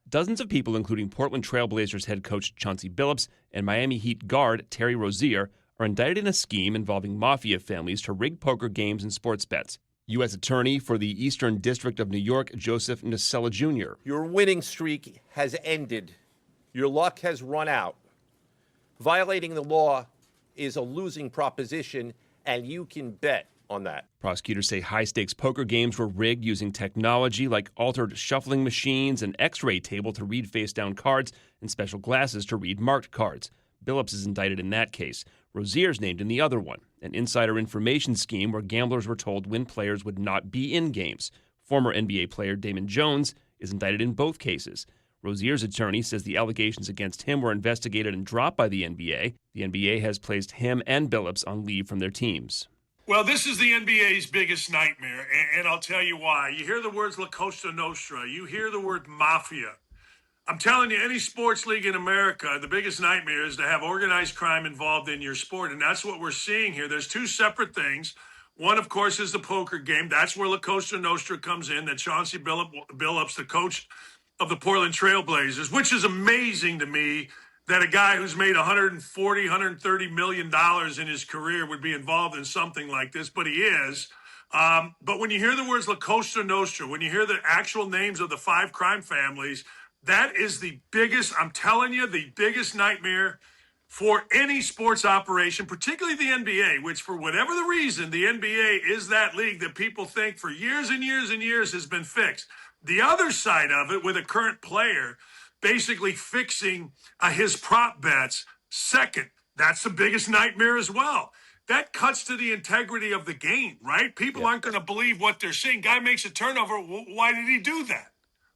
Dozens of people, including Portland Trail Blazers head coach Chauncey Billups and Miami Heat guard Terry Rozier, are indicted in a scheme involving mafia families to rig poker games and sports bets. U.S. Attorney for the Eastern District of New York, Joseph Nacella Jr. Your winning streak has ended. Your luck has run out. Violating the law is a losing proposition, and you can bet on that. Prosecutors say high-stakes poker games were rigged using technology like altered shuffling machines, an X-ray table to read face-down cards, and special glasses to read marked cards. Billups is indicted in that case. Rozier's named in the other one, an insider information scheme where gamblers were told when players would not be in games. Former NBA player Damon Jones is indicted in both cases. Rozier's attorney says the allegations against him were investigated and dropped by the NBA. The NBA has placed him and Billups on leave from their teams. Well, this is the NBA's biggest nightmare, and I'll tell you why. You hear the words La Costa Nostra. You hear the word mafia. I'm telling you, any sports league in America, the biggest nightmare is to have organized crime involved in your sport, and that's what we're seeing here. There's two separate things. One, of course, is the poker game. That's where La Costa Nostra comes in, that Chauncey Billups, the coach of the Portland Trail Blazers, which is amazing to me that a guy who's made $140, $130 million in his career would be involved in something like this, but he is. But when you hear the words La Costa Nostra, when you hear the actual names of the 5 crime families, that is the biggest, I'm telling you, the biggest nightmare for any sports operation, particularly the NBA, which for whatever the reason, the NBA is that league that people think for years and years and years has been fixed. The other side of it with a current player basically fixing his prop bets, second, that's the biggest nightmare as well. That cuts to the integrity of the game, right? People aren't going to believe what they're seeing. Guy makes a turnover. Why did he do that?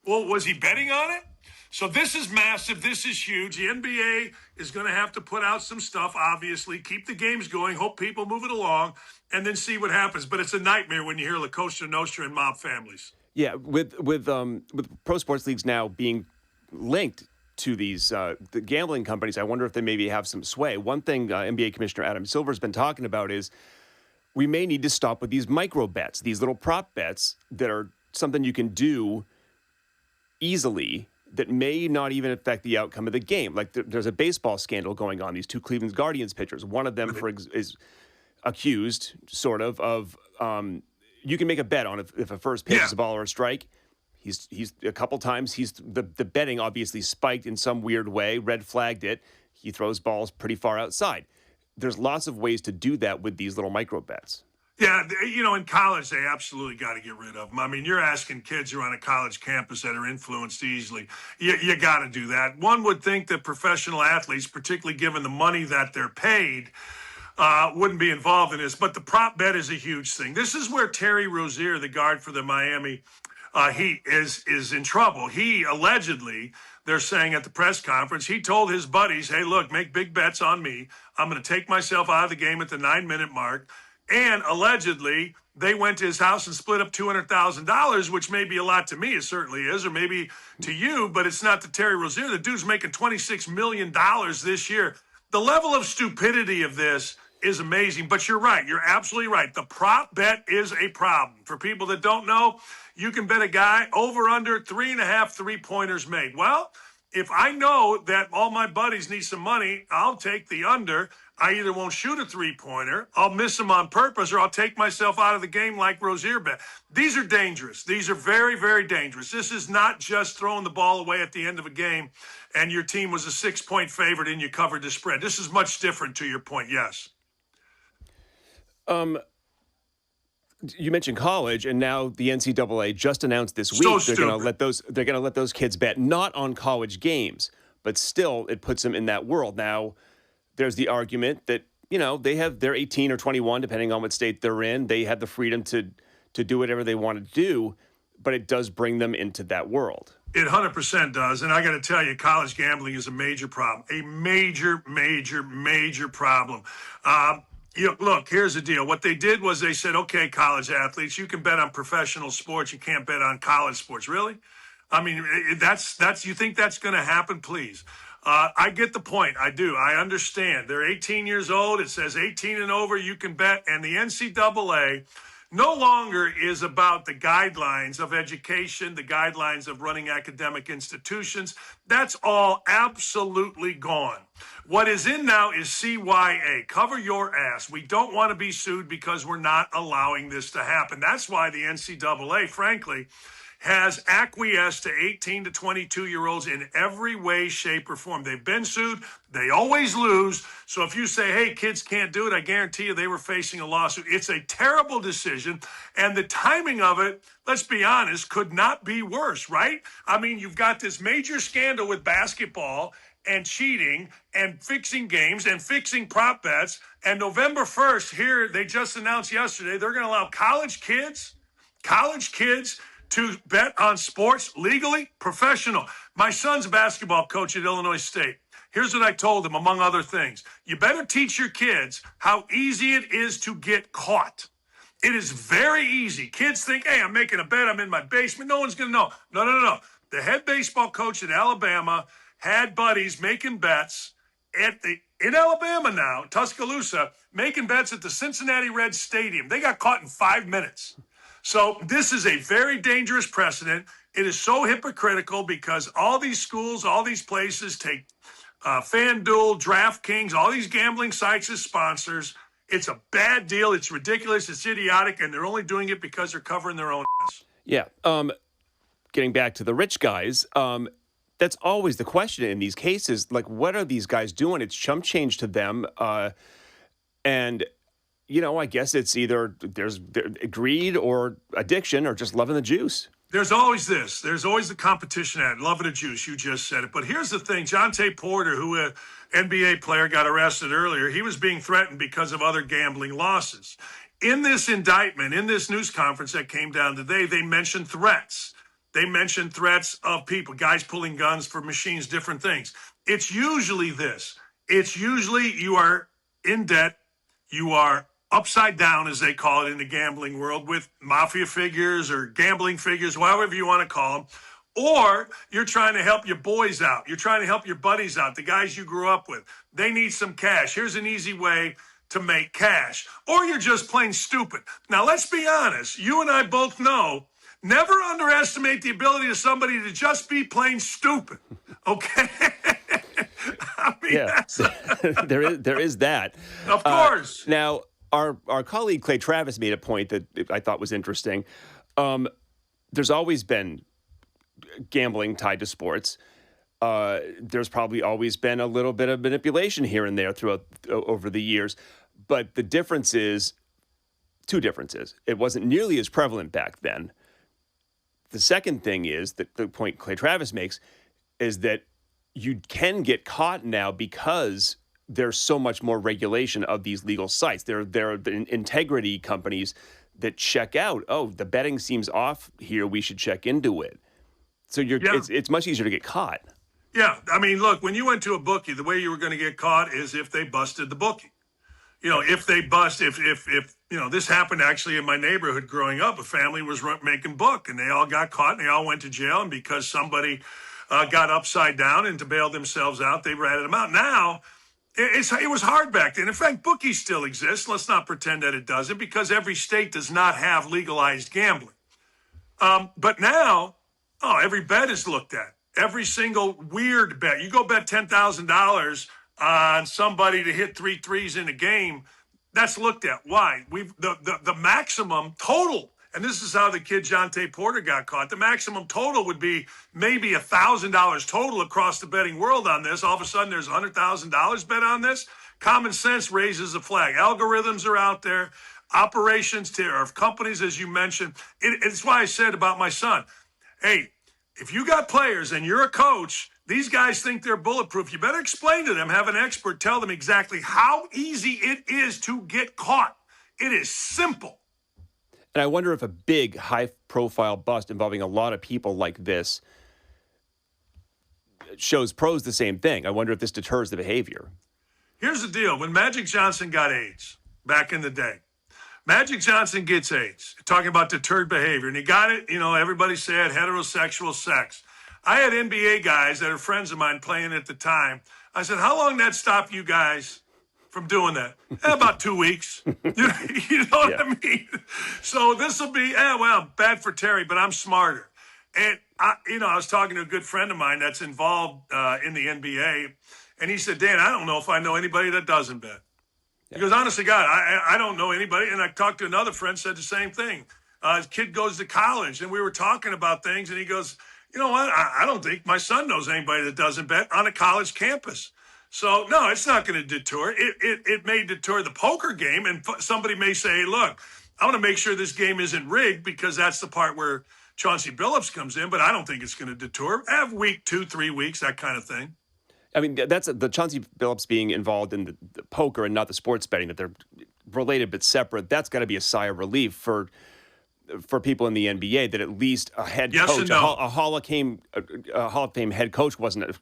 Well, was he betting on it? So this is massive. This is huge. The NBA is going to have to put out some stuff, obviously, keep the games going, hope people move it along, and then see what happens. But it's a nightmare when you hear La Costa Nostra and mob families. Yeah, with pro sports leagues now being linked to these the gambling companies, I wonder if they maybe have some sway. One thing NBA Commissioner Adam Silver's been talking about is we may need to stop with these micro bets, these little prop bets that are something you can do easily that may not even affect the outcome of the game. Like there's a baseball scandal going on. These 2 Cleveland Guardians pitchers. One of them is accused, sort of you can make a bet on if a first pitch is a ball or a strike. He's a couple times. The betting obviously spiked in some weird way. Red flagged it. He throws balls pretty far outside. There's lots of ways to do that with these little micro bets. Yeah, in college, they absolutely got to get rid of them. I mean, you're asking kids who are on a college campus that are influenced easily. You got to do that. One would think that professional athletes, particularly given the money that they're paid, wouldn't be involved in this. But the prop bet is a huge thing. This is where Terry Rozier, the guard for the Miami Heat, is in trouble. He allegedly, they're saying at the press conference, he told his buddies, hey, look, make big bets on me. I'm going to take myself out of the game at the 9-minute mark. And allegedly, they went to his house and split up $200,000, which may be a lot to me. It certainly is, or maybe to you, but it's not to Terry Rozier. The dude's making $26 million this year. The level of stupidity of this is amazing, but you're right. You're absolutely right. The prop bet is a problem. For people that don't know, you can bet a guy over under 3.5 3-pointers made. Well, if I know that all my buddies need some money, I'll take the under. I either won't shoot a 3-pointer, I'll miss them on purpose, or I'll take myself out of the game like Rozier bet. These are dangerous. These are very, very dangerous. This is not just throwing the ball away at the end of a game and your team was a 6-point favorite and you covered the spread. This is much different, to your point, yes. You mentioned college, and now the NCAA just announced this week they're going to let those kids bet not on college games, but still it puts them in that world. Now, there's the argument that they're 18 or 21, depending on what state they're in. They have the freedom to do whatever they want to do, but it does bring them into that world. It 100% does, and I got to tell you, college gambling is a major problem, a major, major, major problem. Look, here's the deal. What they did was they said, okay, college athletes, you can bet on professional sports. You can't bet on college sports. Really? I mean, that's you think that's going to happen? Please. I get the point. I do. I understand. They're 18 years old. It says 18 and over, you can bet. And the NCAA no longer is about the guidelines of education, the guidelines of running academic institutions. That's all absolutely gone. What is in now is CYA, cover your ass. We don't want to be sued because we're not allowing this to happen. That's why the NCAA, frankly, has acquiesced to 18 to 22-year-olds in every way, shape, or form. They've been sued. They always lose. So if you say, hey, kids can't do it, I guarantee you they were facing a lawsuit. It's a terrible decision. And the timing of it, let's be honest, could not be worse, right? I mean, you've got this major scandal with basketball and cheating and fixing games and fixing prop bets. And November 1st, here, they just announced yesterday, they're going to allow college kids to bet on sports legally, professional. My son's a basketball coach at Illinois State. Here's what I told him, among other things. You better teach your kids how easy it is to get caught. It is very easy. Kids think, hey, I'm making a bet. I'm in my basement. No one's going to know. No. The head baseball coach at Alabama had buddies making bets in Alabama now, Tuscaloosa, making bets at the Cincinnati Reds Stadium. They got caught in 5 minutes. So this is a very dangerous precedent. It is so hypocritical because all these schools, all these places take FanDuel, DraftKings, all these gambling sites as sponsors. It's a bad deal. It's ridiculous. It's idiotic. And they're only doing it because they're covering their own ass. Yeah. Getting back to the rich guys, that's always the question in these cases. Like, what are these guys doing? It's chump change to them. And I guess it's either there's greed or addiction or just loving the juice. There's always this. There's always the competition at loving the juice. You just said it. But here's the thing. Chauncey Porter, who an NBA player, got arrested earlier. He was being threatened because of other gambling losses. In this indictment, in this news conference that came down today, they mentioned threats. They mentioned threats of people, guys pulling guns for machines, different things. It's usually this. It's usually you are in debt. You are upside down, as they call it in the gambling world, with mafia figures or gambling figures, however you want to call them. Or you're trying to help your boys out. You're trying to help your buddies out, the guys you grew up with. They need some cash. Here's an easy way to make cash. Or you're just plain stupid. Now, let's be honest. You and I both know, never underestimate the ability of somebody to just be plain stupid. Okay? I mean, yeah, there is that. Of course. Now, our colleague Clay Travis made a point that I thought was interesting. There's always been gambling tied to sports. There's probably always been a little bit of manipulation here and there over the years. But the difference is two differences. It wasn't nearly as prevalent back then. The second thing is that the point Clay Travis makes is that you can get caught now because there's so much more regulation of these legal sites. There are the integrity companies that check out, the betting seems off here, we should check into it. So it's much easier to get caught. Yeah, I mean, look, when you went to a bookie, the way you were going to get caught is if they busted the bookie. If this happened actually in my neighborhood growing up, a family was making book and they all got caught and they all went to jail. And because somebody got upside down and to bail themselves out, they ratted them out. Now, it was hard back then. In fact, bookies still exist. Let's not pretend that it doesn't because every state does not have legalized gambling. But now, every bet is looked at. Every single weird bet. You go bet $10,000 on somebody to hit 3 threes in a game, that's looked at. Why? The maximum total, and this is how the kid Chauncey Porter got caught, the maximum total would be maybe $1,000 total across the betting world on this. All of a sudden, there's $100,000 bet on this. Common sense raises a flag. Algorithms are out there. Operations of companies, as you mentioned. It's why I said about my son, hey, if you got players and you're a coach, these guys think they're bulletproof. You better explain to them, have an expert tell them exactly how easy it is to get caught. It is simple. And I wonder if a big, high-profile bust involving a lot of people like this shows pros the same thing. I wonder if this deters the behavior. Here's the deal. When Magic Johnson got AIDS back in the day, Magic Johnson gets AIDS, talking about deterred behavior, and he got it, everybody said heterosexual sex. I had NBA guys that are friends of mine playing at the time. I said, how long did that stop you guys from doing that? About 2 weeks. You know what I mean? So this will be, well, bad for Terry, but I'm smarter. And, I was talking to a good friend of mine that's involved in the NBA, and he said, Dan, I don't know if I know anybody that doesn't bet. He goes, honestly, God, I don't know anybody. And I talked to another friend, said the same thing. His kid goes to college, and we were talking about things, and he goes, you know what? I don't think my son knows anybody that doesn't bet on a college campus. So, no, it's not going to deter. It may deter the poker game, and somebody may say, hey, look, I want to make sure this game isn't rigged because that's the part where Chauncey Billups comes in, but I don't think it's going to deter. Have week 2, 3 weeks, that kind of thing. I mean, that's the Chauncey Billups being involved in the poker and not the sports betting, that they're related but separate. That's got to be a sigh of relief for people in the NBA that at least a head coach, a Hall of Fame head coach wasn't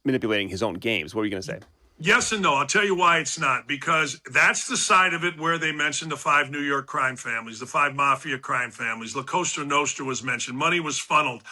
manipulating his own games. What were you going to say? Yes and no. I'll tell you why it's not. Because that's the side of it where they mentioned the 5 New York crime families, the 5 mafia crime families. La Cosa Nostra was mentioned. Money was funneled.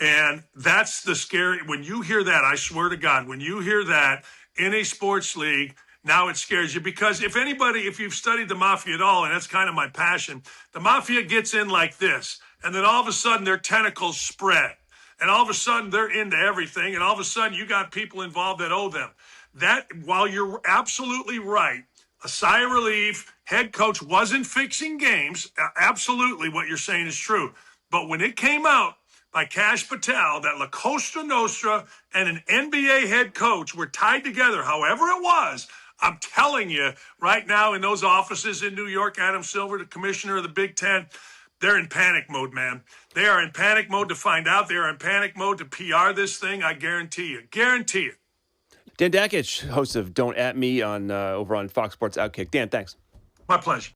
And that's the scary, when you hear that, I swear to God, when you hear that in a sports league, now it scares you. Because if you've studied the mafia at all, and that's kind of my passion, the mafia gets in like this, and then all of a sudden their tentacles spread. And all of a sudden they're into everything, and all of a sudden you got people involved that owe them. That, while you're absolutely right, a sigh of relief, head coach wasn't fixing games. Absolutely what you're saying is true. But when it came out by Cash Patel that La Cosa Nostra and an NBA head coach were tied together, however it was, I'm telling you, right now in those offices in New York, Adam Silver, the commissioner of the Big Ten, they're in panic mode, man. They are in panic mode to find out. They are in panic mode to PR this thing, I guarantee you. Guarantee it. Dan Dakich, host of Don't At Me over on Fox Sports Outkick. Dan, thanks. My pleasure.